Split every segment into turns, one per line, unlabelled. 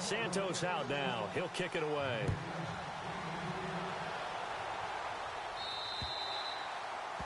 Santos out now. He'll kick it away.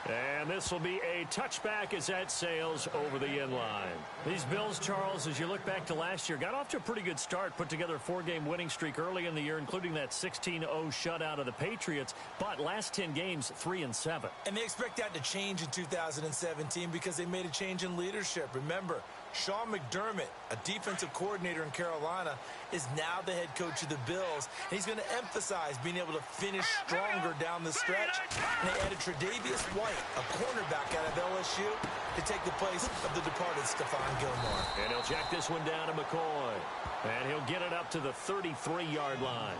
And this will be a touchback as that sails over the end line. These Bills, Charles, as you look back to last year, got off to a pretty good start, put together a 4-game winning streak early in the year, including that 16-0 shutout of the Patriots, but last 10 games, 3-7.
And they expect that to change in 2017 because they made a change in leadership. Remember, Sean McDermott, a defensive coordinator in Carolina, is now the head coach of the Bills. And he's going to emphasize being able to finish stronger down the stretch. And they added Tre'Davious White, a cornerback out of LSU, to take the place of the departed Stephon Gilmore.
And he'll check this one down to McCoy. And he'll get it up to the 33-yard line.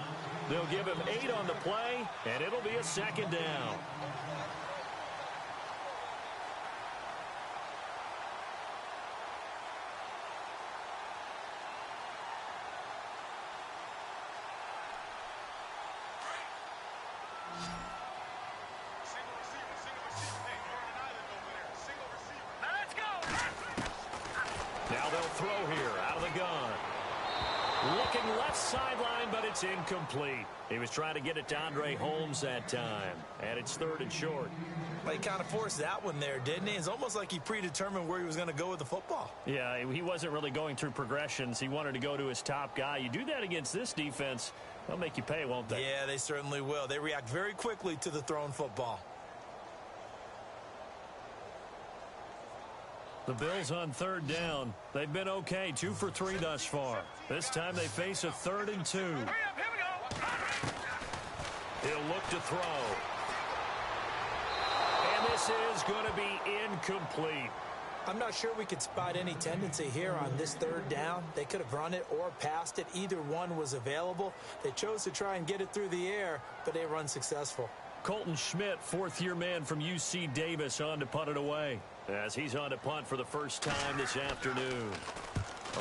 They'll give him 8 on the play, and it'll be a second down. Now they'll throw here out of the gun. Looking left sideline, but it's incomplete. He was trying to get it to Andre Holmes that time. And it's 3rd and short.
Well, he kind of forced that one there, didn't he? It's almost like he predetermined where he was going to go with the football.
Yeah, he wasn't really going through progressions. He wanted to go to his top guy. You do that against this defense, they'll make you pay, won't they?
Yeah, they certainly will. They react very quickly to the thrown football.
The Bills on 3rd down. They've been okay, 2 for 3 thus far. This time they face a 3rd and 2. He'll look to throw. And this is going to be incomplete.
I'm not sure we could spot any tendency here on this 3rd down. They could have run it or passed it. Either one was available. They chose to try and get it through the air, but they were unsuccessful.
Colton Schmidt, 4th-year man from UC Davis, on to punt it away, as he's on to punt for the first time this afternoon.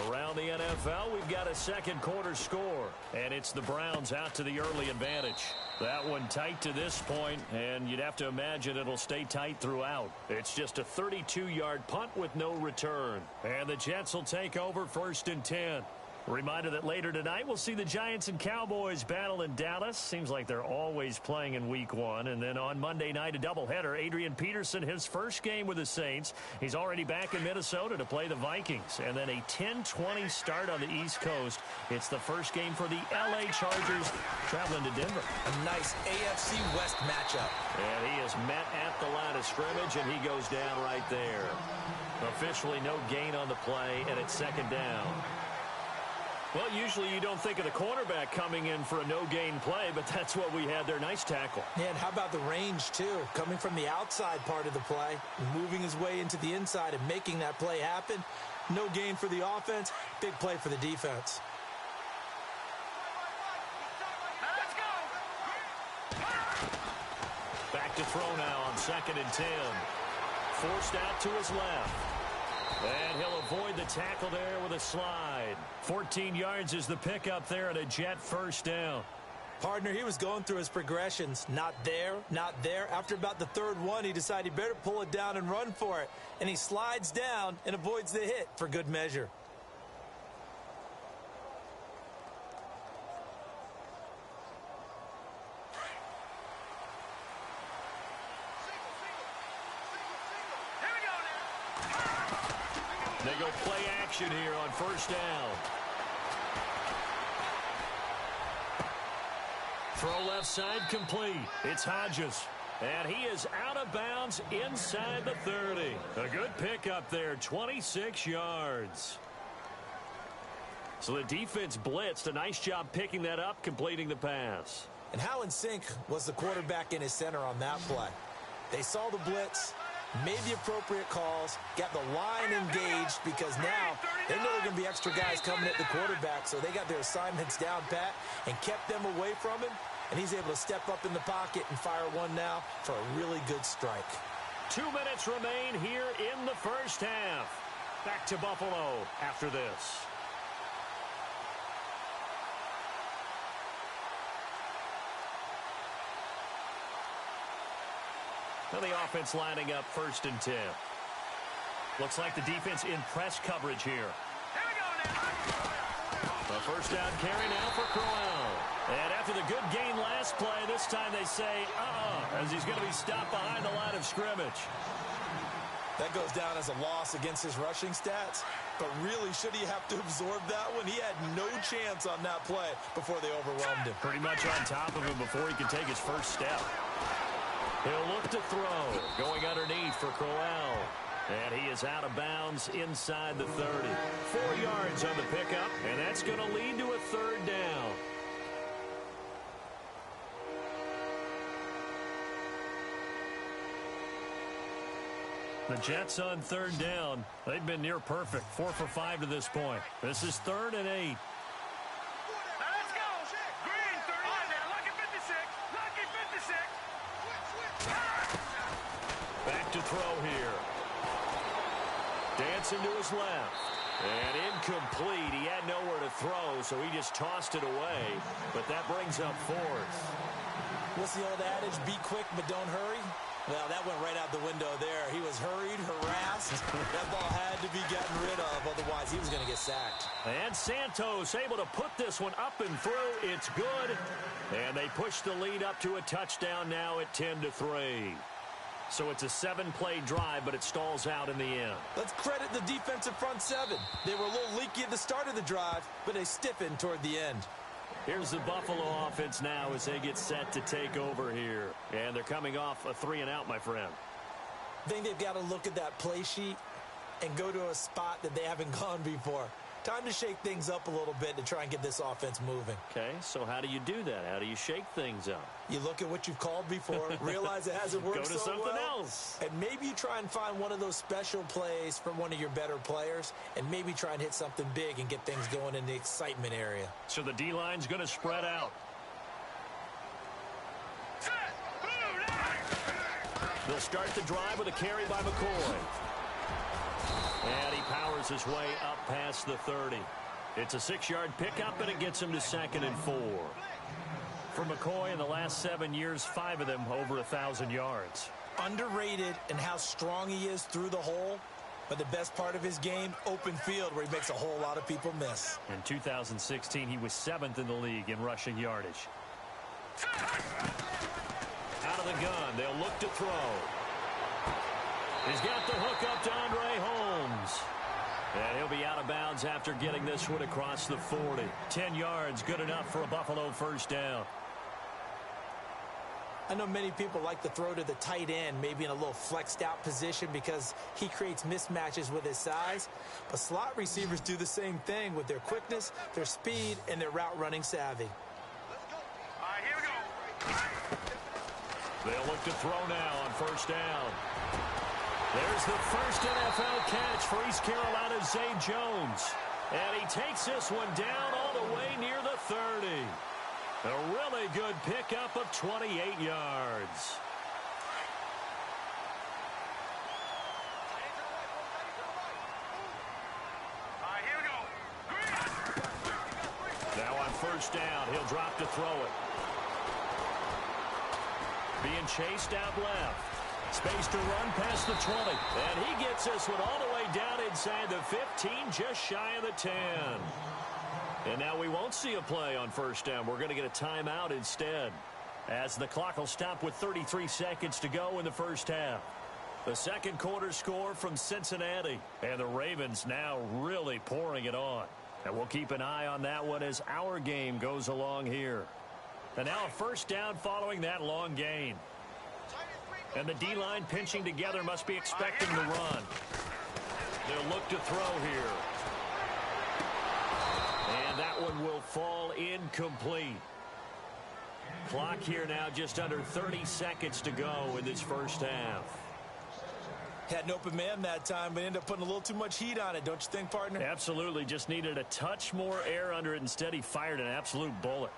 Around the NFL, we've got a second quarter score, and it's the Browns out to the early advantage. That one tight to this point, and you'd have to imagine it'll stay tight throughout. It's just a 32-yard punt with no return, and the Jets will take over 1st and 10. Reminder that later tonight we'll see the Giants and Cowboys battle in Dallas. Seems like they're always playing in week 1. And then on Monday night, a doubleheader. Adrian Peterson, his first game with the Saints. He's already back in Minnesota to play the Vikings. And then a 10:20 start on the East Coast. It's the first game for the L.A. Chargers traveling to Denver.
A nice AFC West matchup.
And he is met at the line of scrimmage, and he goes down right there. Officially no gain on the play, and it's 2nd down. Well, usually you don't think of the cornerback coming in for a no-gain play, but that's what we had there. Nice tackle.
Yeah, and how about the range, too? Coming from the outside part of the play, moving his way into the inside and making that play happen. No gain for the offense, big play for the defense.
Let's go.
Back to throw now on 2nd and 10. Forced out to his left. And he'll avoid the tackle there with a slide. 14 yards is the pickup there and a Jet first down.
Partner, he was going through his progressions. Not there, not there. After about the 3rd one, he decided he better pull it down and run for it. And he slides down and avoids the hit for good measure.
They go play action here on 1st down. Throw left side complete. It's Hodges. And he is out of bounds inside the 30. A good pickup there, 26 yards. So the defense blitzed. A nice job picking that up, completing the pass.
And how in sync was the quarterback in his center on that play? They saw the blitz, made the appropriate calls, got the line engaged because now they know there are going to be extra guys coming at the quarterback, so they got their assignments down pat and kept them away from him, and he's able to step up in the pocket and fire one now for a really good strike.
2 minutes remain here in the first half. Back to Buffalo after this. Now the offense lining up 1st and 10. Looks like the defense in press coverage here.
Here we go now.
A first down carry now for Crowell. And after the good gain last play, this time they say, as he's going to be stopped behind the line of scrimmage.
That goes down as a loss against his rushing stats. But really, should he have to absorb that one? He had no chance on that play before they overwhelmed him.
Pretty much on top of him before he could take his first step. He'll look to throw. Going underneath for Crowell. And he is out of bounds inside the 30. 4 yards on the pickup, and that's going to lead to a third down. The Jets on third down. They've been near perfect. 4 for 5 to this point. This is 3rd and 8.
Now let's go. Green, 30. Now, lucky 56. Lucky 56.
Back to throw here. Dancing to his left. And incomplete. He had nowhere to throw, so he just tossed it away. But that brings up 4th.
What's the old adage? Be quick, but don't hurry. Well, that went right out the window there. He was hurried, harassed. That ball had to be gotten rid of, otherwise he was going to get sacked.
And Santos able to put this one up and through. It's good. And they push the lead up to a touchdown now at 10-3. So it's a 7-play drive, but it stalls out in the end.
Let's credit the defensive front 7. They were a little leaky at the start of the drive, but they stiffened toward the end.
Here's the Buffalo offense now as they get set to take over here. And they're coming off a 3-and-out, my friend.
I think they've got to look at that play sheet and go to a spot that they haven't gone before. Time to shake things up a little bit to try and get this offense moving.
Okay, so how do you do that? How do you shake things up?
You look at what you've called before, realize it hasn't worked so well.
Go to something else.
And maybe you try and find one of those special plays from one of your better players, and maybe try and hit something big and get things going in the excitement area.
So the D-line's going to spread out. They'll start the drive with a carry by McCoy. And he powers his way up past the 30. It's a 6-yard pickup, and it gets him to 2nd and 4. For McCoy, in the last 7 years, 5 of them over 1,000 yards.
Underrated in how strong he is through the hole, but the best part of his game, open field, where he makes a whole lot of people miss.
In 2016, he was 7th in the league in rushing yardage. Out of the gun, they'll look to throw. He's got the hook up to Andre Holmes. And he'll be out of bounds after getting this one across the 40. 10 yards, good enough for a Buffalo first down.
I know many people like to throw to the tight end, maybe in a little flexed out position because he creates mismatches with his size. But slot receivers do the same thing with their quickness, their speed, and their route running savvy.
All right, here we go.
They'll look to throw now on first down. There's the first NFL catch for East Carolina's Zay Jones. And he takes this one down all the way near the 30. A really good pickup of 28 yards.
All right, here we go.
Now on first down, he'll drop to throw it. Being chased out left. Space to run past the 20. And he gets this one all the way down inside the 15, just shy of the 10. And now we won't see a play on first down. We're going to get a timeout instead, as the clock will stop with 33 seconds to go in the first half. The second quarter score from Cincinnati. And the Ravens now really pouring it on. And we'll keep an eye on that one as our game goes along here. And now a first down following that long gain. And the D-line pinching together must be expecting the run. They'll look to throw here. And that one will fall incomplete. Clock here now just under 30 seconds to go in this first half.
Had an open man that time, but ended up putting a little too much heat on it, don't you think, partner?
Absolutely. Just needed a touch more air under it. Instead, he fired an absolute bullet.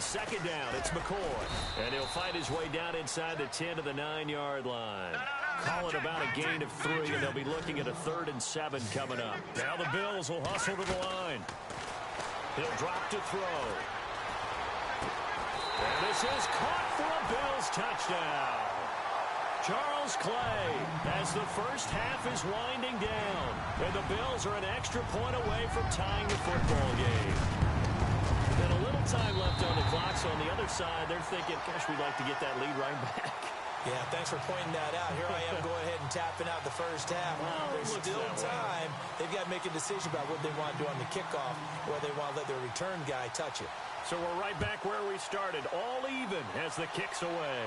Second down, it's McCoy. And he'll find his way down inside the 10 to the 9-yard line. Calling about a gain of 3, and they'll be looking at a 3rd and 7 coming up. Now the Bills will hustle to the line. He'll drop to throw. And this is caught for a Bills touchdown. Charles Clay as the first half is winding down. And the Bills are an extra point away from tying the football game. And a little time left on the clock, so on the other side, they're thinking, gosh, we'd like to get that lead right back.
Yeah, thanks for pointing that out. Here I am going ahead and tapping out the first half.
Well,
there's still time. They've got to make a decision about what they want to do on the kickoff, or they want to let their return guy touch it.
So we're right back where we started, all even as the kick's away.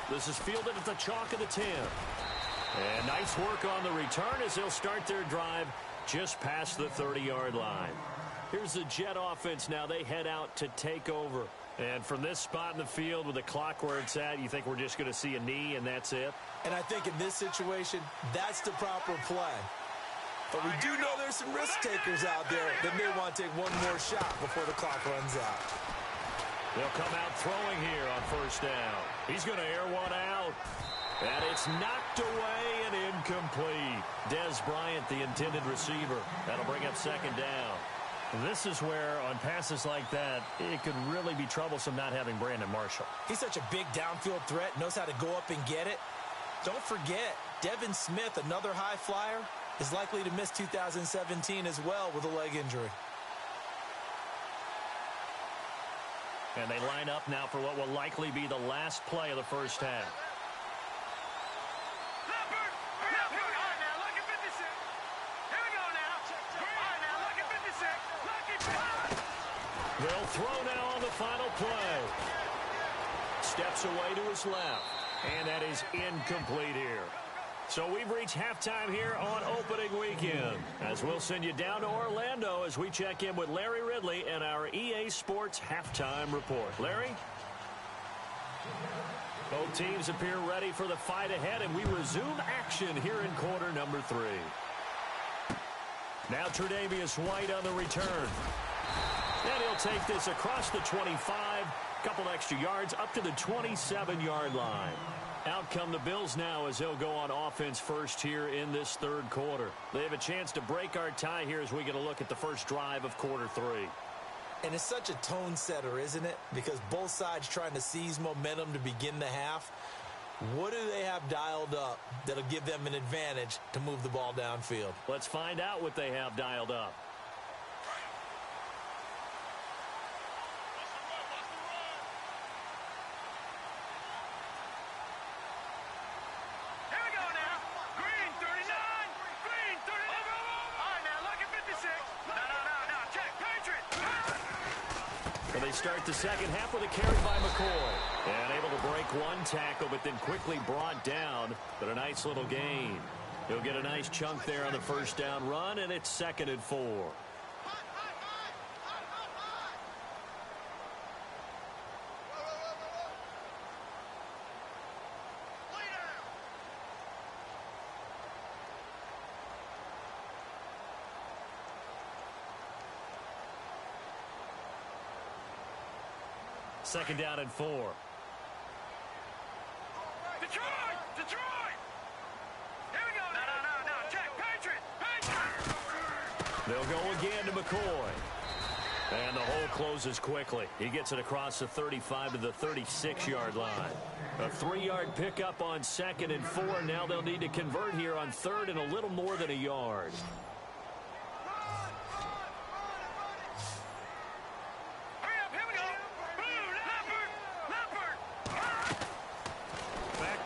This is fielded at the chalk of the 10. And nice work on the return as they'll start their drive just past the 30-yard line. Here's the Jet offense now. They head out to take over. And from this spot in the field with the clock where it's at, you think we're just going to see a knee and that's it?
And I think in this situation, that's the proper play. But we do know there's some risk takers out there that may want to take one more shot before the clock runs out.
They'll come out throwing here on first down. He's going to air one out. And it's knocked away and incomplete. Dez Bryant, the intended receiver. That'll bring up second down. This is where, on passes like that, it could really be troublesome not having Brandon Marshall.
He's such a big downfield threat, knows how to go up and get it. Don't forget, Devin Smith, another high flyer, is likely to miss 2017 as well with a leg injury.
And they line up now for what will likely be the last play of the first half. They'll throw now on the final play. Steps away to his left. And that is incomplete here. So we've reached halftime here on opening weekend. As we'll send you down to Orlando as we check in with Larry Ridley and our EA Sports halftime report. Larry? Both teams appear ready for the fight ahead, and we resume action here in quarter number 3. Now Tre'Davious White on the return. And he'll take this across the 25, couple extra yards up to the 27-yard line. Out come the Bills now as they'll go on offense first here in this third quarter. They have a chance to break our tie here as we get a look at the first drive of quarter 3.
And it's such a tone setter, isn't it? Because both sides trying to seize momentum to begin the half. What do they have dialed up that'll give them an advantage to move the ball downfield?
Let's find out what they have dialed up. They start the second half with a carry by McCoy. And able to break one tackle, but then quickly brought down. But a nice little gain. He'll get a nice chunk there on the first down run, and it's 2nd and 4. Second down and 4.
Detroit! Detroit! Here we go. No. Check. Patriot!
They'll go again to McCoy. And the hole closes quickly. He gets it across the 35 to the 36-yard line. A 3-yard pickup on 2nd and 4. Now they'll need to convert here on 3rd and a little more than a yard.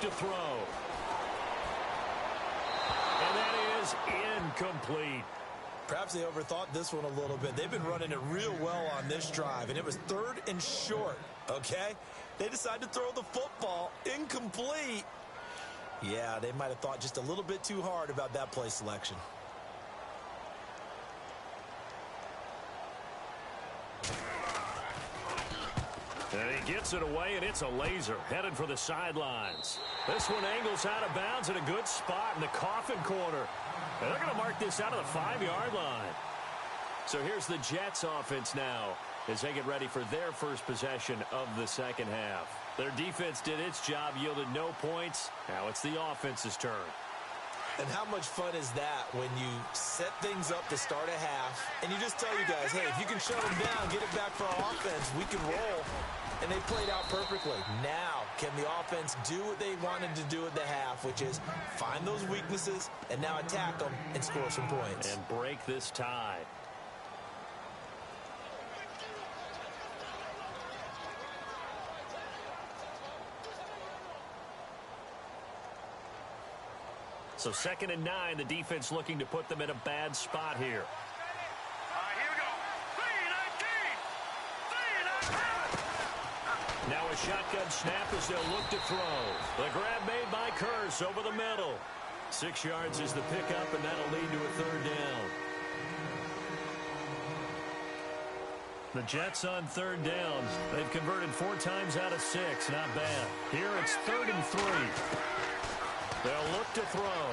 To throw. And that is incomplete.
Perhaps they overthought this one a little bit. They've been running it real well on this drive, and it was 3rd and short, okay? They decided to throw the football incomplete. Yeah, they might have thought just a little bit too hard about that play selection.
And he gets it away, and it's a laser headed for the sidelines. This one angles out of bounds at a good spot in the coffin corner. And they're going to mark this out of the 5-yard line. So here's the Jets offense now as they get ready for their first possession of the second half. Their defense did its job, yielded no points. Now it's the offense's turn.
And how much fun is that when you set things up to start a half, and you just tell you guys, hey, if you can shut them down, get it back for our offense, we can roll. And they played out perfectly. Now, can the offense do what they wanted to do at the half, which is find those weaknesses and now attack them and score some points.
And break this tie. So 2nd and 9, the defense looking to put them in a bad spot here.
Here we go. 3-19.
Now a shotgun snap as they'll look to throw. The grab made by Curse over the middle. 6 yards is the pickup, and that'll lead to a 3rd down. The Jets on 3rd down. They've converted 4 times out of 6. Not bad. Here it's 3rd and 3. They'll look to throw.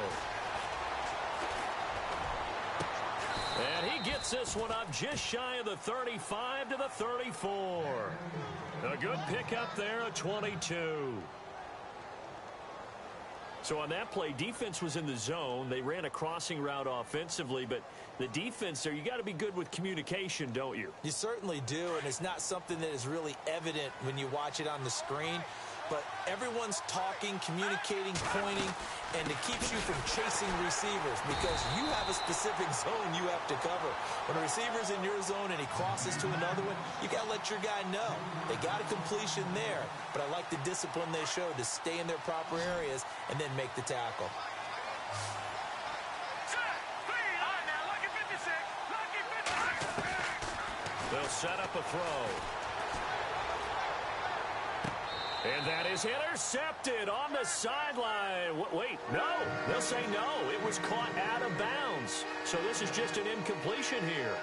And he gets this one up just shy of the 35 to the 34. A good pickup there at 22. So on that play, defense was in the zone. They ran a crossing route offensively, but the defense there, you got to be good with communication, don't you?
You certainly do, and it's not something that is really evident when you watch it on the screen. But everyone's talking, communicating, pointing, and it keeps you from chasing receivers because you have a specific zone you have to cover. When a receiver's in your zone and he crosses to another one, you got to let your guy know. They got a completion there, but I like the discipline they showed to stay in their proper areas and then make the tackle.
They'll set up a throw. And that is intercepted on the sideline. Wait, no. They'll say no. It was caught out of bounds. So this is just an incompletion here.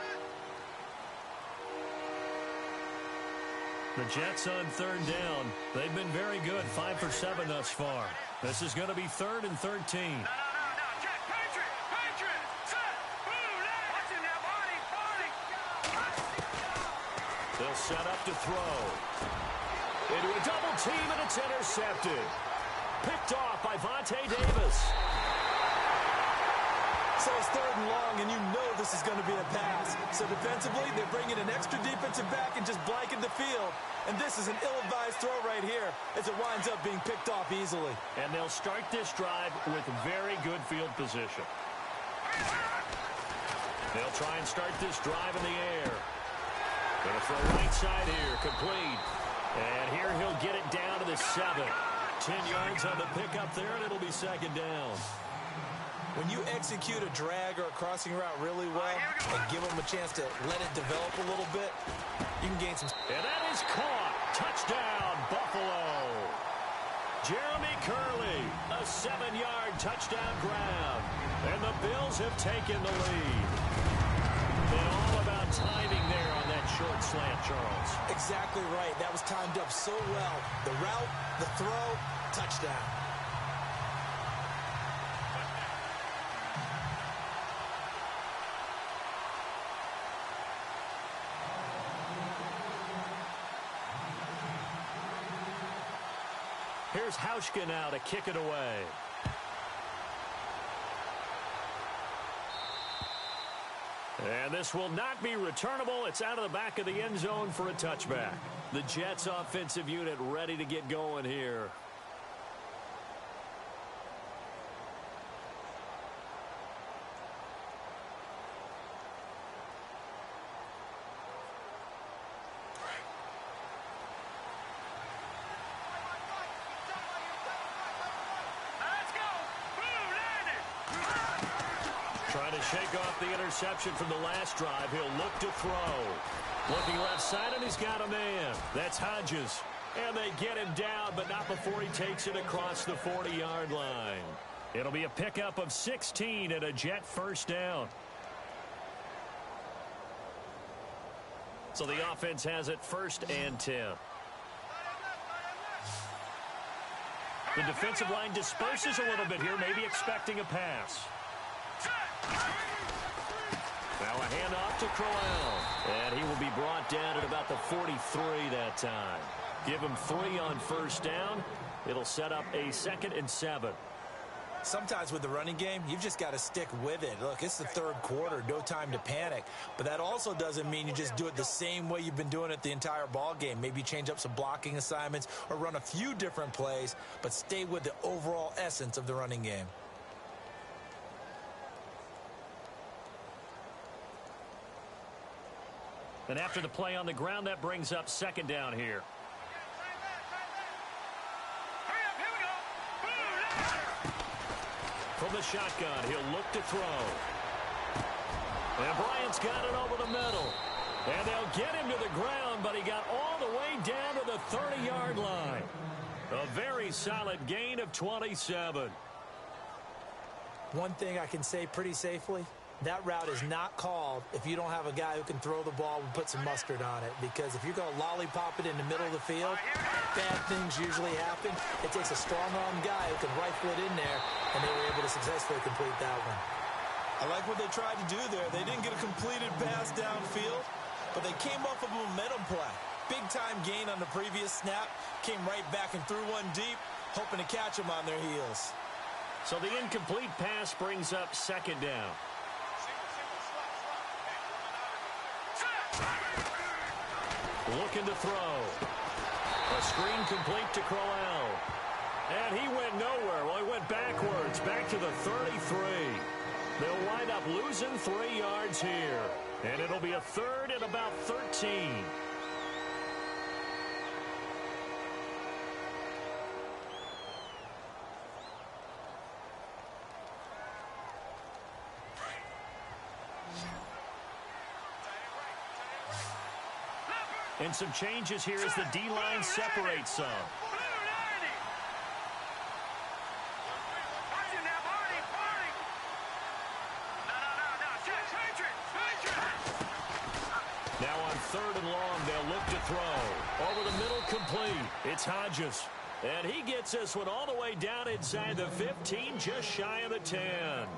The Jets on 3rd down. They've been very good, 5 for 7 thus far. This is going to be 3rd and 13.
No. Check. Patriot. Set. Boom. Watch him now. Body.
They'll set up to throw. Into a double team, and it's intercepted. Picked off by Vontae Davis.
So it's 3rd and long, and you know this is going to be a pass. So defensively, they're bringing an extra defensive back and just blanket the field. And this is an ill-advised throw right here as it winds up being picked off easily.
And they'll start this drive with very good field position. They'll try and start this drive in the air. Going to throw right side here, complete. And here he'll get it down to the 7. 10 yards on the pickup there, and it'll be 2nd down.
When you execute a drag or a crossing route really well and give them a chance to let it develop a little bit, you can gain some.
And that is caught. Touchdown, Buffalo. Jeremy Curley, a 7-yard touchdown grab. And the Bills have taken the lead. And all about timing there on that short slant, Charles.
Exactly right. That was timed up so well. The route, the throw, touchdown.
Here's Hauschka now to kick it away. And this will not be returnable. It's out of the back of the end zone for a touchback. The Jets offensive unit ready to get going here. Trying to shake off the interception from the last drive. He'll look to throw. Looking left side, and he's got a man. That's Hodges. And they get him down, but not before he takes it across the 40-yard line. It'll be a pickup of 16 and a Jet 1st down. So the offense has it 1st and 10. The defensive line disperses a little bit here, maybe expecting a pass. Now a handoff to Crowell. And he will be brought down at about the 43 that time. Give him 3 on 1st down. It'll set up a 2nd and 7.
Sometimes with the running game, you've just got to stick with it. Look, it's the third quarter, no time to panic. But that also doesn't mean you just do it the same way you've been doing it the entire ball game. Maybe change up some blocking assignments or run a few different plays, but stay with the overall essence of the running game.
And after the play on the ground, that brings up second down here. From the shotgun, he'll look to throw. And Bryant's got it over the middle. And they'll get him to the ground, but he got all the way down to the 30-yard line. A very solid gain of 27.
One thing I can say pretty safely, that route is not called if you don't have a guy who can throw the ball and put some mustard on it. Because if you're going to lollipop it in the middle of the field, bad things usually happen. It takes a strong-arm guy who can rifle it in there, and they were able to successfully complete that one. I like what they tried to do there. They didn't get a completed pass downfield, but they came off of a momentum play. Big-time gain on the previous snap, came right back and threw one deep, hoping to catch them on their heels.
So the incomplete pass brings up second down. Looking to throw. A screen complete to Crowell. And he went nowhere. Well, he went backwards, back to the 33. They'll wind up losing 3 yards here. And it'll be a third and about 13. And some changes here as the D-line separates some. Now on third and long, they'll look to throw. Over the middle, complete. It's Hodges. And he gets this one all the way down inside the 15, just shy of the 10.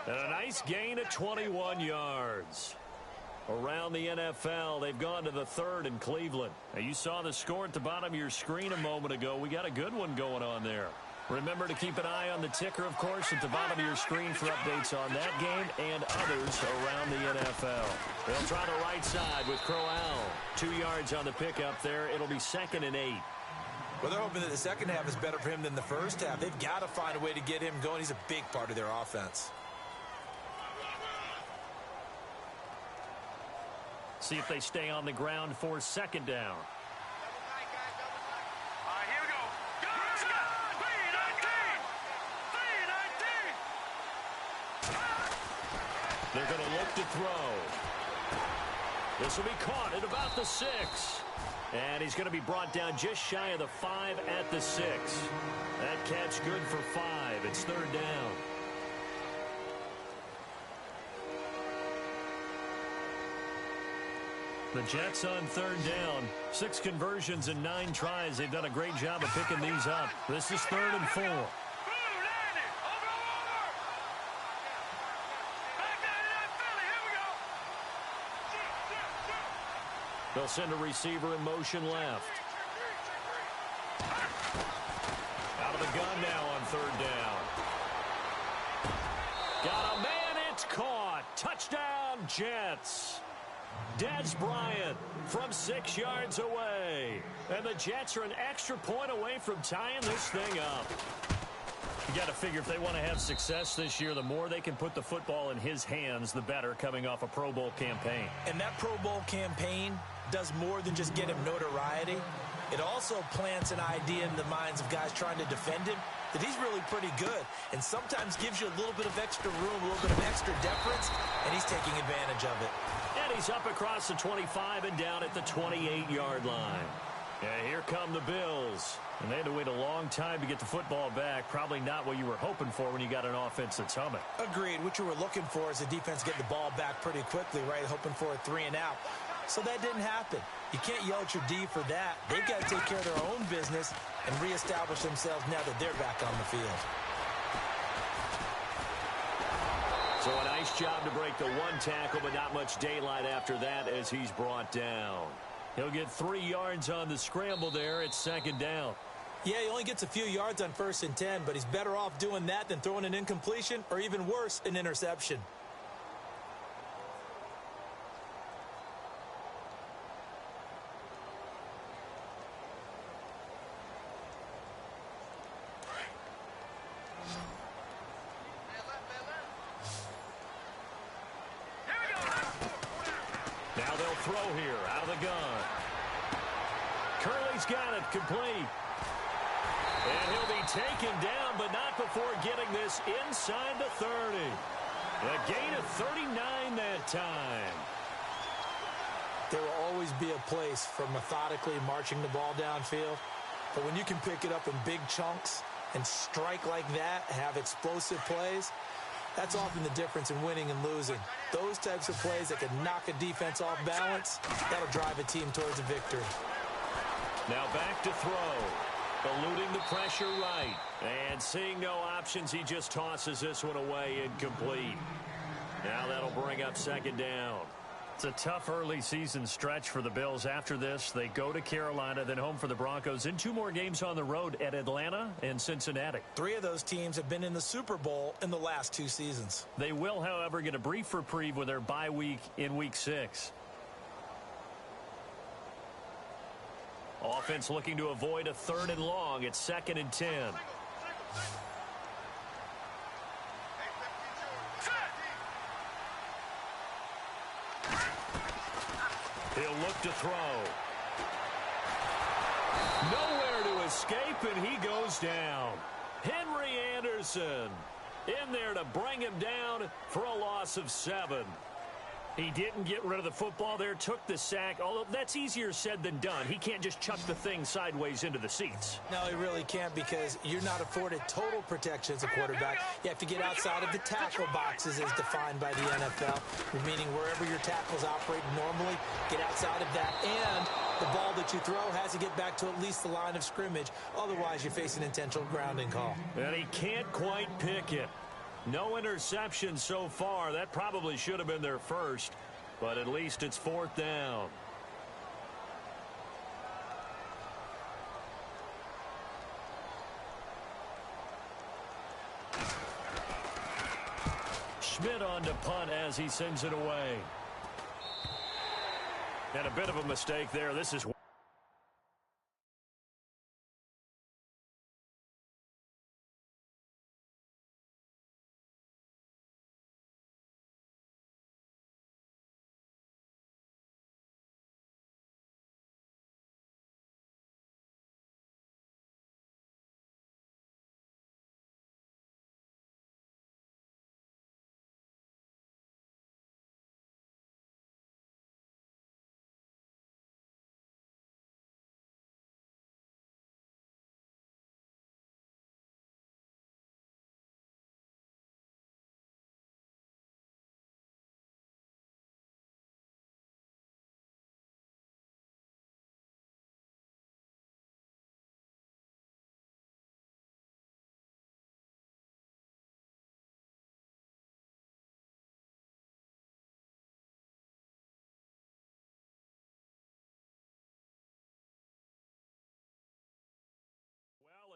And a nice gain of 21 yards. Around the NFL, they've gone to the third in Cleveland. Now, you saw the score at the bottom of your screen a moment ago. We got a good one going on there. Remember to keep an eye on the ticker, of course, at the bottom of your screen for updates on that game and others around the NFL. They'll try the right side with Crowell. 2 yards on the pickup there. It'll be 2nd and 8.
Well, they're hoping that the second half is better for him than the first half. They've got to find a way to get him going. He's a big part of their offense.
See if they stay on the ground for second down.
Here we go. Go! 319!
They're going to look to throw. This will be caught at about the 6. And he's going to be brought down just shy of the 5 at the 6. That catch good for 5. It's third down. The Jets on third down. 6 conversions and 9 tries. They've done a great job of picking these up. This is 3rd and 4. They'll send a receiver in motion left. Out of the gun now on third down. Got a man, it's caught. Touchdown, Jets. Des Bryant from 6 yards away. And the Jets are an extra point away from tying this thing up. You got to figure if they want to have success this year, the more they can put the football in his hands, the better, coming off a Pro Bowl campaign.
And that Pro Bowl campaign does more than just get him notoriety. It also plants an idea in the minds of guys trying to defend him that he's really pretty good, and sometimes gives you a little bit of extra room, a little bit of extra deference, and he's taking advantage of it.
And he's up across the 25 and down at the 28-yard line. Yeah, here come the Bills. And they had to wait a long time to get the football back. Probably not what you were hoping for when you got an offense that's humming.
Agreed. What you were looking for is the defense getting the ball back pretty quickly, right? Hoping for a 3 and out. So that didn't happen. You can't yell at your D for that. They've got to take care of their own business and reestablish themselves now that they're back on the field.
So a nice job to break the 1 tackle, but not much daylight after that as he's brought down. He'll get 3 yards on the scramble there. It's second down.
Yeah, he only gets a few yards on 1st and 10, but he's better off doing that than throwing an incompletion or even worse, an interception.
Now they'll throw here out of the gun. Curley's got it complete. And he'll be taken down, but not before getting this inside the 30. A gain of 39 that time.
There will always be a place for methodically marching the ball downfield. But when you can pick it up in big chunks and strike like that, have explosive plays, that's often the difference in winning and losing. Those types of plays that can knock a defense off balance, that'll drive a team towards a victory.
Now back to throw. Eluding the pressure right. And seeing no options, he just tosses this one away incomplete. Now that'll bring up 2nd down. It's a tough early season stretch for the Bills. After this, they go to Carolina, then home for the Broncos, and 2 more games on the road at Atlanta and Cincinnati.
3 of those teams have been in the Super Bowl in the last 2 seasons.
They will, however, get a brief reprieve with their bye week in Week 6. Offense looking to avoid a 3rd and long. It's 2nd and 10. He'll look to throw. Nowhere to escape, and he goes down. Henry Anderson in there to bring him down for a loss of 7. He didn't get rid of the football there, took the sack, although that's easier said than done. He can't just chuck the thing sideways into the seats.
No, he really can't, because you're not afforded total protection as a quarterback. You have to get outside of the tackle boxes as defined by the NFL, meaning wherever your tackles operate normally, get outside of that, and the ball that you throw has to get back to at least the line of scrimmage. Otherwise, you face an intentional grounding call.
And he can't quite pick it. No interception so far. That probably should have been their first, but at least it's 4th down. Schmidt on to punt as he sends it away. And a bit of a mistake there. This is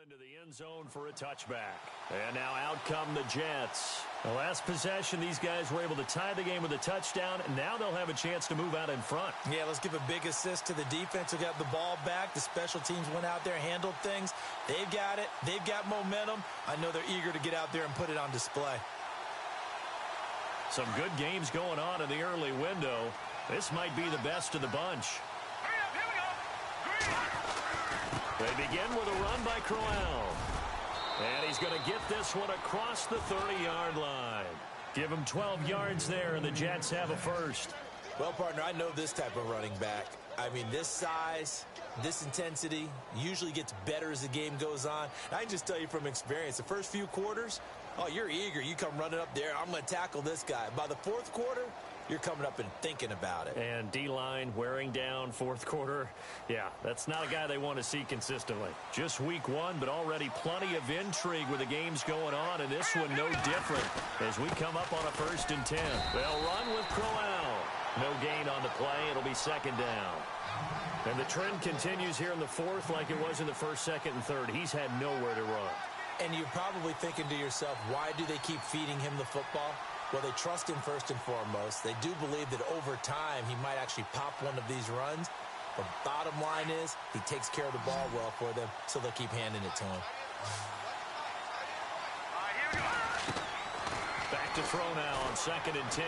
into the end zone for a touchback. And now out come the Jets. The last possession, these guys were able to tie the game with a touchdown, and now they'll have a chance to move out in front. Yeah, let's give a big assist to the defense who got the ball back. The special teams went out there, handled things. They've got it. They've got momentum. I know they're eager to get out there and put it on display. Some good games going on in the early window. This might be the best of the bunch. They begin with a run by Crowell. And he's going to get this one across the 30-yard line. Give him 12 yards there, and the Jets have a first. Well, partner, I know this type of running back. I mean, this size, this intensity usually gets better as the game goes on. I can just tell you from experience, the first few quarters, oh, you're eager. You come running up there, I'm going to tackle this guy. By the fourth quarter, you're coming up and thinking about it. And D-line wearing down fourth quarter. Yeah, that's not a guy they want to see consistently. Just week 1, but already plenty of intrigue with the games going on, and this one no different as we come up on a 1st and 10. They'll run with Crowell. No gain on the play. It'll be 2nd down. And the trend continues here in the fourth like it was in the first, second, and third. He's had nowhere to run.
And you're probably thinking to yourself, why do they keep feeding him the football? Well, they trust him first and foremost. They do believe that over time he might actually pop one of these runs. But bottom line is he takes care of the ball well for them, so they'll keep handing it to him.
Back to throw now on 2nd and 10.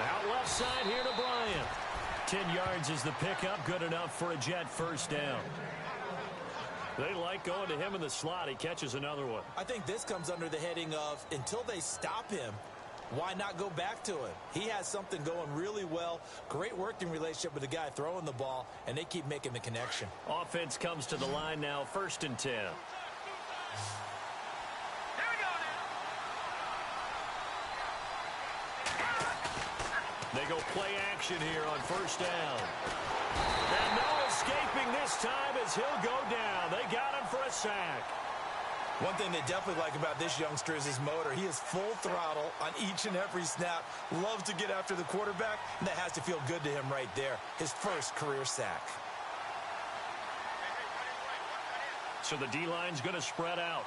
Out left side here to Bryant. 10 yards is the pickup. Good enough for a Jet first down. They like going to him in the slot. He catches another one.
I think this comes under the heading of until they stop him, why not go back to him? He has something going really well. Great working relationship with the guy throwing the ball, and they keep making the connection.
Offense comes to the line now, 1st and 10. They go play action here on 1st down. And no escaping this time as he'll go down. They got him for a sack.
One thing they definitely like about this youngster is his motor. He is full throttle on each and every snap. Loves to get after the quarterback, and that has to feel good to him right there. His first career sack.
So the D-line's going to spread out.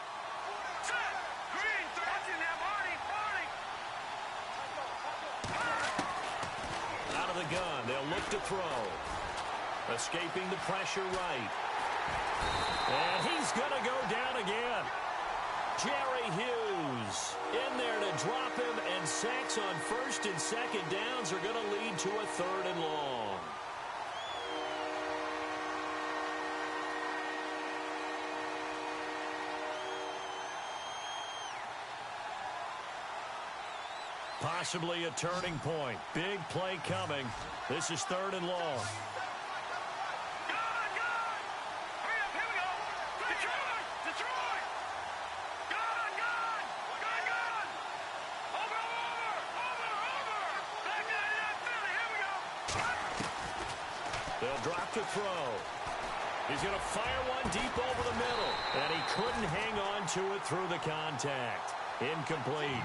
Out of the gun, they'll look to throw. Escaping the pressure right. And he's going to go down again. Jerry Hughes in there to drop him, and sacks on 1st and 2nd downs are going to lead to a 3rd and long. Possibly a turning point. Big play coming. This is 3rd and long. They'll drop to throw. He's going to fire one deep over the middle. And he couldn't hang on to it through the contact. Incomplete.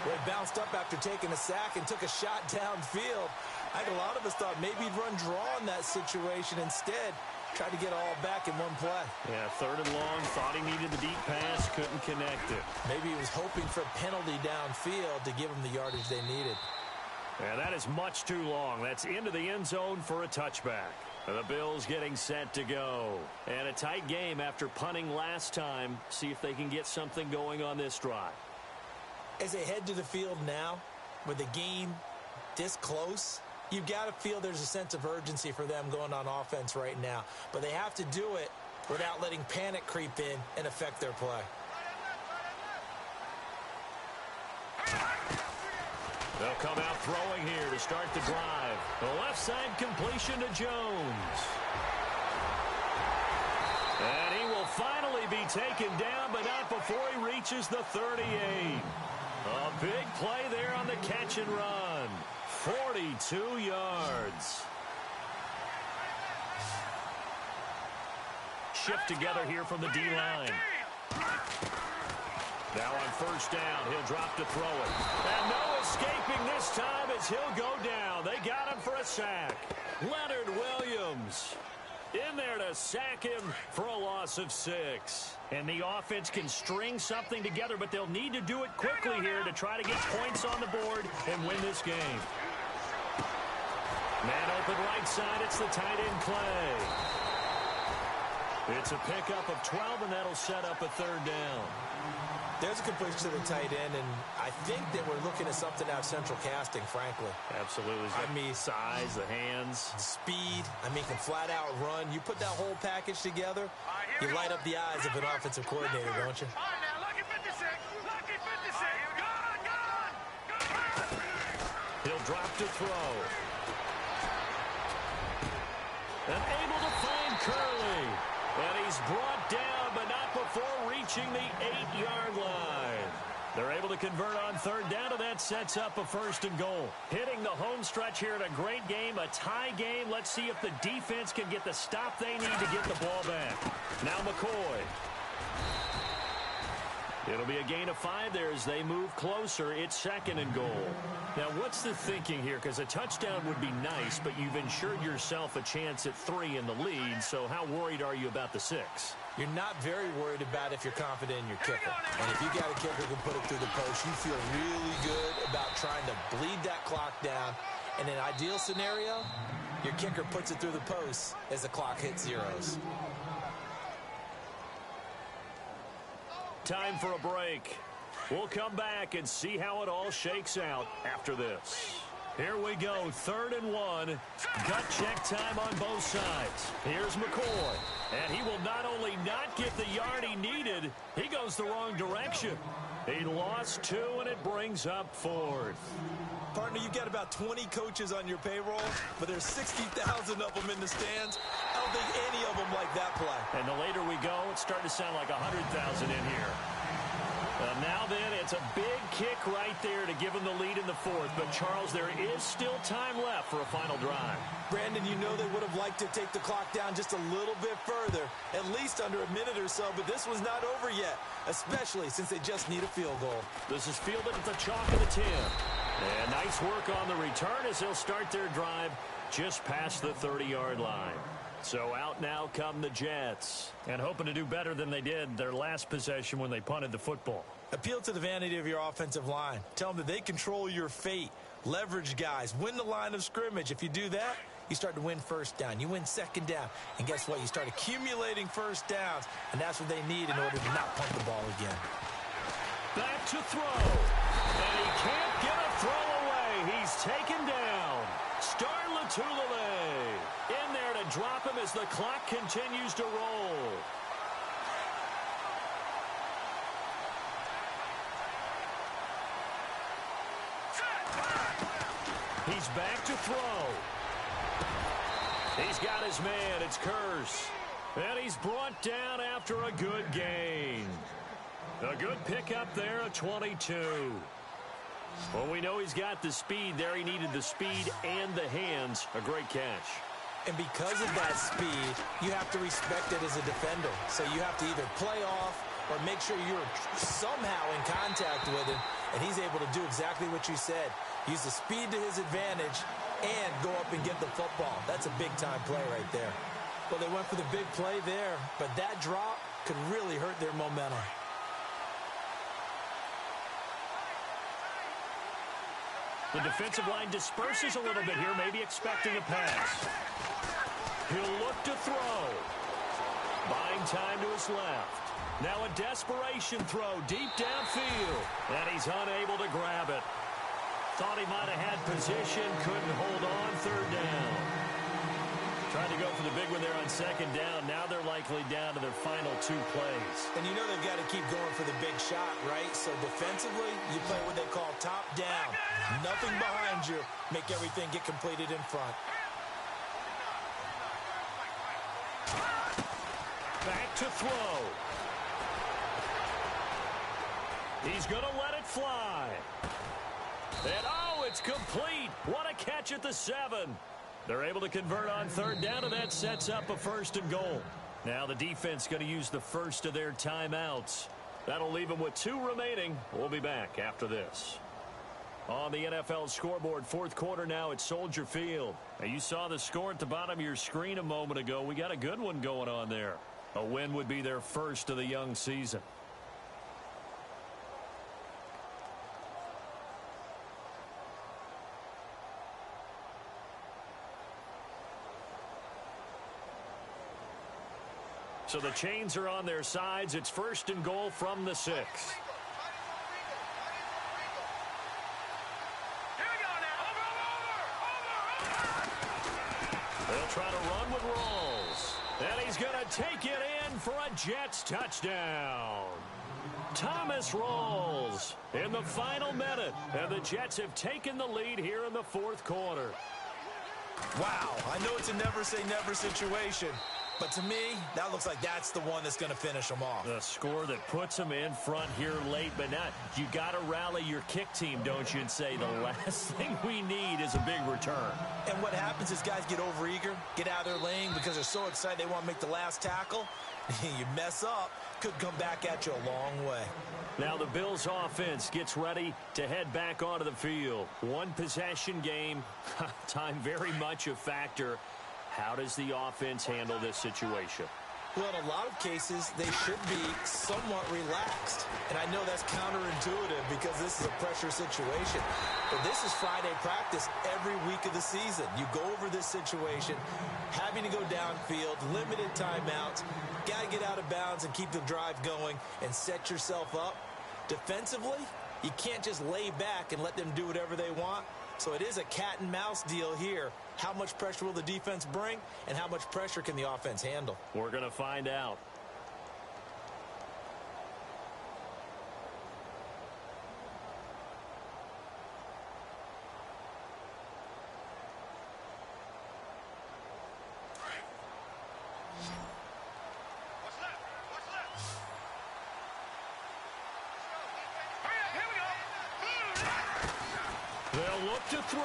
Well, he bounced up after taking a sack and took a shot downfield. I think a lot of us thought maybe he'd run draw in that situation. Instead, tried to get it all back in one play.
Yeah, 3rd and long. Thought he needed the deep pass. Couldn't connect it.
Maybe he was hoping for a penalty downfield to give him the yardage they needed.
Yeah, that is much too long. That's into the end zone for a touchback. The Bills getting set to go. And a tight game after punting last time. See if they can get something going on this drive.
As they head to the field now, with the game this close, you've got to feel there's a sense of urgency for them going on offense right now. But they have to do it without letting panic creep in and affect their play.
They'll come out throwing here to start the drive. The left side completion to Jones. And he will finally be taken down, but not before he reaches the 38. A big play there on the catch and run. 42 yards. Shift together here from the D-line. Now on 1st down, he'll drop to throw it. And no escaping this time as he'll go down. They got him for a sack. Leonard Williams in there to sack him for a loss of 6. And the offense can string something together, but they'll need to do it quickly here to try to get points on the board and win this game. Man open right side, it's the tight end play. It's a pickup of 12, and that'll set up a 3rd down.
There's a completion to the tight end, and I think that we're looking at something out of central casting, frankly.
Absolutely.
I mean,
size, the hands.
Speed. I mean, can flat out run. You put that whole package together, you light up the eyes of an offensive coordinator, don't you?
All right, now, lucky 56. Lucky 56. Gone.
He'll drop to throw. And able to find Curley. And he's brought down, but not before reaching the 8-yard line. They're able to convert on 3rd down, and that sets up a 1st and goal. Hitting the home stretch here in a great game, a tie game. Let's see if the defense can get the stop they need to get the ball back. Now McCoy. It'll be a gain of 5 there as they move closer. It's 2nd and goal. Now, what's the thinking here? Because a touchdown would be nice, but you've ensured yourself a chance at 3 in the lead, so how worried are you about the 6?
You're not very worried about if you're confident in your kicker. And if you got a kicker who can put it through the post, you feel really good about trying to bleed that clock down. In an ideal scenario, your kicker puts it through the post as the clock hits zeros.
Time for a break. We'll come back and see how it all shakes out after this. Here we go, 3rd and 1. Gut check time on both sides. Here's McCoy. And he will not only not get the yard he needed, he goes the wrong direction. He lost 2, and it brings up 4th.
Partner, you've got about 20 coaches on your payroll, but there's 60,000 of them in the stands. I don't think any of them like that play.
And the later we go, it's starting to sound like 100,000 in here. Now then, it's a big kick right there to give him the lead in the 4th. But, Charles, there is still time left for a final drive.
Brandon, you know they would have liked to take the clock down just a little bit further, at least under a minute or so, but this was not over yet, especially since they just need a field goal.
This is fielded at the chalk of the 10. And nice work on the return as they'll start their drive just past the 30-yard line. So out now come the Jets, and hoping to do better than they did their last possession when they punted the football.
Appeal to the vanity of your offensive line. Tell them that they control your fate. Leverage guys. Win the line of scrimmage. If you do that, you start to win 1st down. You win 2nd down. And guess what? You start accumulating 1st downs, and that's what they need in order to not punt the ball again.
Back to throw. And he can't get a throw away. He's taken down. Star Latulippe in there to drop him as the clock continues to roll. He's back to throw. He's got his man. It's Curse. And he's brought down after a good gain. A good pickup there, a 22. Well, we know he's got the speed there. He needed the speed and the hands. A great catch.
And because of that speed, you have to respect it as a defender. So you have to either play off or make sure you're somehow in contact with him. And he's able to do exactly what you said. Use the speed to his advantage and go up and get the football. That's a big-time play right there. Well, they went for the big play there, but that drop could really hurt their momentum.
The defensive line disperses a little bit here, maybe expecting a pass. He'll look to throw. Buying time to his left. Now a desperation throw deep downfield. And he's unable to grab it. Thought he might have had position, couldn't hold on 3rd down. Tried to go for the big one there on 2nd down. Now they're likely down to their final 2 plays.
And you know they've got to keep going for the big shot, right? So defensively, you play what they call top down. Nothing behind you. Make everything get completed in front.
Back to throw. He's going to let it fly. And, oh, it's complete. What a catch at the 7. They're able to convert on 3rd down, and that sets up a 1st and goal. Now the defense going to use the first of their timeouts. That'll leave them with 2 remaining. We'll be back after this. On the NFL scoreboard, 4th quarter now at Soldier Field. Now you saw the score at the bottom of your screen a moment ago. We got a good one going on there. A win would be their first of the young season. So the chains are on their sides. It's 1st and goal from the 6.
Here we go now. Over.
They'll try to run with Rawls. And he's going to take it in for a Jets touchdown. Thomas Rawls in the final minute. And the Jets have taken the lead here in the 4th quarter.
Wow, I know it's a never-say-never situation. But to me, that looks like that's the one that's going to finish them off.
The score that puts them in front here late, but not. You got to rally your kick team, don't you, and say the last thing we need is a big return.
And what happens is guys get overeager, get out of their lane because they're so excited they want to make the last tackle. You mess up, could come back at you a long way.
Now the Bills offense gets ready to head back onto the field. One possession game, time very much a factor. How does the offense handle this situation?
Well, in a lot of cases, they should be somewhat relaxed. And I know that's counterintuitive because this is a pressure situation. But this is Friday practice every week of the season. You go over this situation, having to go downfield, limited timeouts, got to get out of bounds and keep the drive going and set yourself up. Defensively, you can't just lay back and let them do whatever they want. So it is a cat and mouse deal here. How much pressure will the defense bring, and how much pressure can the offense handle?
We're going to find out.
What's left? What's left? Here we go.
They'll look to throw.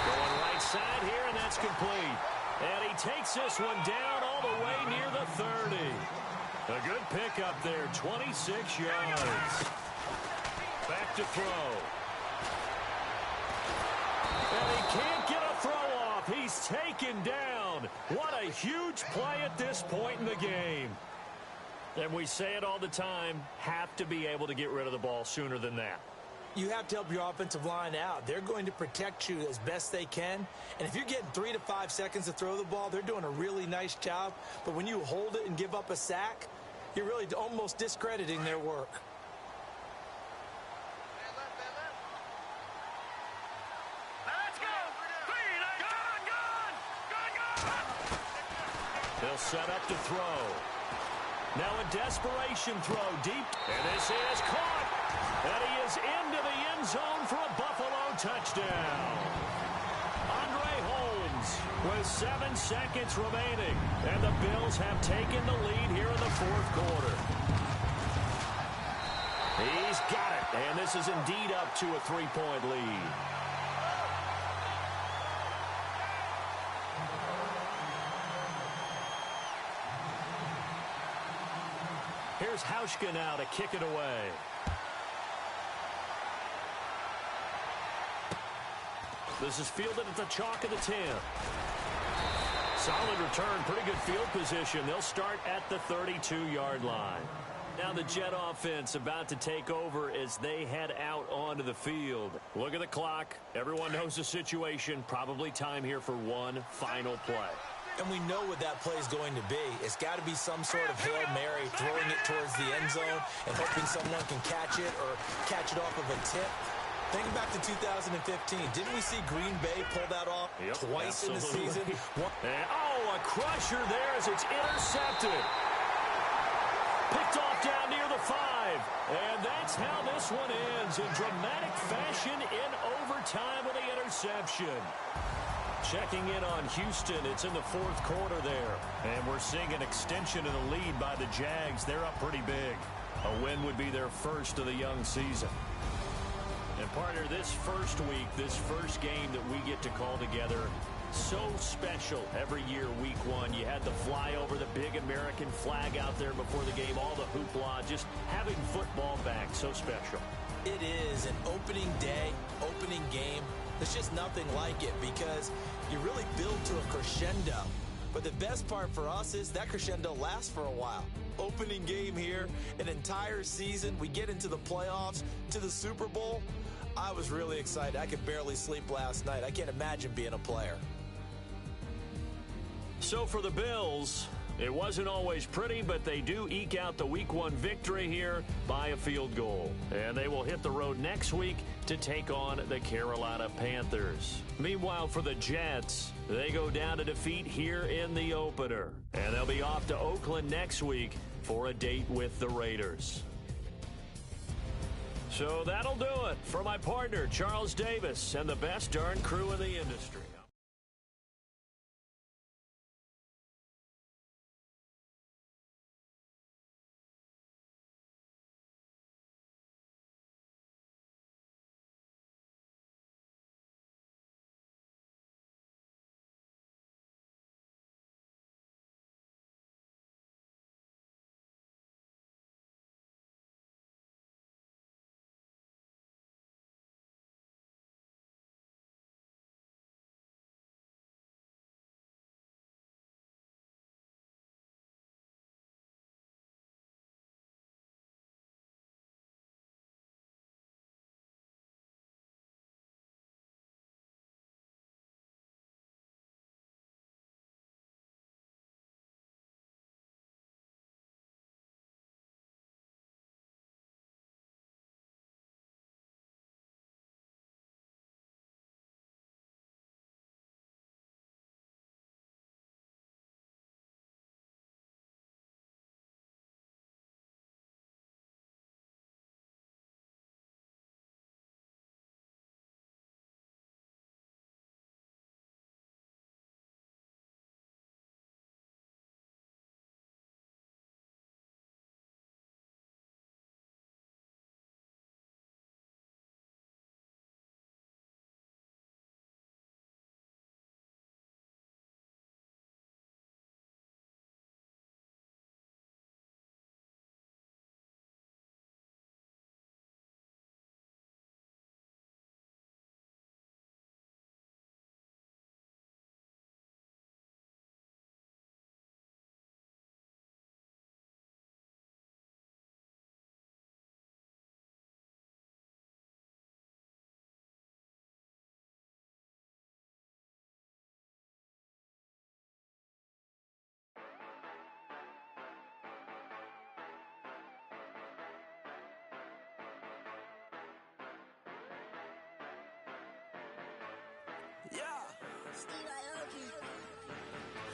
Going right side here, and that's complete. And he takes this one down all the way near the 30. A good pickup there, 26 yards. Back to throw. And he can't get a throw off. He's taken down. What a huge play at this point in the game. And we say it all the time, have to be able to get rid of the ball sooner than that.
You have to help your offensive line out. They're going to protect you as best they can. And if you're getting 3 to 5 seconds to throw the ball, they're doing a really nice job. But when you hold it and give up a sack, you're really almost discrediting their work.
Let's go. Gone.
They'll set up to throw. Now a desperation throw deep. And this is caught. And he is into the end zone for a Buffalo touchdown. Andre Holmes with 7 seconds remaining. And the Bills have taken the lead here in the fourth quarter. He's got it. And this is indeed up to a 3-point lead. Here's Hauschka now to kick it away. This is fielded at the chalk of the 10. Solid return, pretty good field position. They'll start at the 32-yard line. Now the Jet offense about to take over as they head out onto the field. Look at the clock. Everyone knows the situation. Probably time here for one final play.
And we know what that play is going to be. It's got to be some sort of Hail Mary, throwing it towards the end zone and hoping someone can catch it or catch it off of a tip. Thinking back to 2015, didn't we see Green Bay pull that off twice in the season?
And, oh, a crusher there as it's intercepted. Picked off down near the 5. And that's how this one ends in dramatic fashion in overtime with the interception. Checking in on Houston, it's in the fourth quarter there. And we're seeing an extension of the lead by the Jags. They're up pretty big. A win would be their first of the young season. And partner, this first week, this first game that we get to call together, so special every year, week 1. You had the flyover, the big American flag out there before the game, all the hoopla, just having football back, so special.
It is an opening day, opening game. There's just nothing like it because you really build to a crescendo. But the best part for us is that crescendo lasts for a while. Opening game here, an entire season. We get into the playoffs, to the Super Bowl. I was really excited. I could barely sleep last night. I can't imagine being a player.
So for the Bills, it wasn't always pretty, but they do eke out the week 1 victory here by a field goal. And they will hit the road next week to take on the Carolina Panthers. Meanwhile, for the Jets, they go down to defeat here in the opener. And they'll be off to Oakland next week for a date with the Raiders. So that'll do it for my partner, Charles Davis, and the best darn crew in the industry.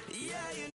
Yeah, you